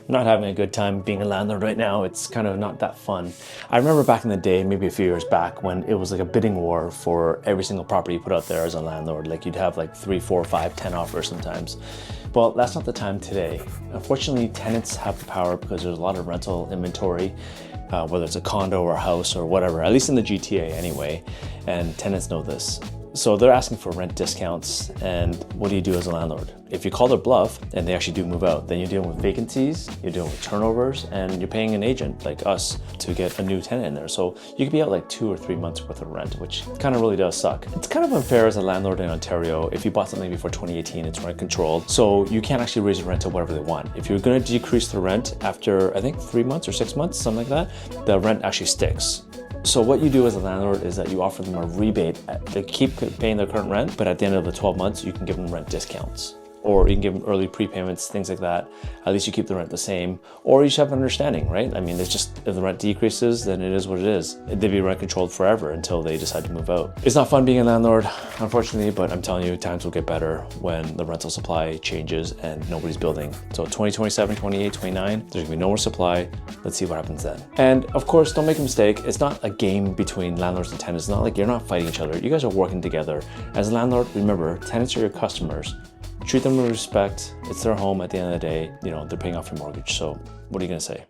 not having a good time being a landlord right now. It's kind of not that fun. I remember back in the day, maybe a few years back, when it was like a bidding war for every single property you put out there as a landlord. Like you'd have like 3, 4, 5, 10 offers sometimes. Well, that's not the time today. Unfortunately, tenants have the power because there's a lot of rental inventory, whether it's a condo or a house or whatever, at least in the GTA anyway, and tenants know this. So they're asking for rent discounts, and what do you do as a landlord? If you call their bluff and they actually do move out, then you're dealing with vacancies, you're dealing with turnovers, and you're paying an agent like us to get a new tenant in there. So you could be out like 2 or 3 months worth of rent, which kind of really does suck. It's kind of unfair as a landlord in Ontario. If you bought something before 2018, it's rent controlled. So you can't actually raise the rent to whatever they want. If you're gonna decrease the rent after, I think 3 months or 6 months, something like that, the rent actually sticks. So what you do as a landlord is that you offer them a rebate. They keep paying their current rent, but at the end of the 12 months, you can give them rent discounts. Or you can give them early prepayments, things like that. At least you keep the rent the same. Or you just have an understanding, right? I mean, it's just, if the rent decreases, then it is what it is. They'd be rent controlled forever until they decide to move out. It's not fun being a landlord, unfortunately, but I'm telling you, times will get better when the rental supply changes and nobody's building. So 2027, 28, 29, there's gonna be no more supply. Let's see what happens then. And of course, don't make a mistake. It's not a game between landlords and tenants. It's not like you're not fighting each other. You guys are working together. As a landlord, remember, tenants are your customers. Treat them with respect. It's their home at the end of the day. You know, they're paying off your mortgage. So what are you gonna say?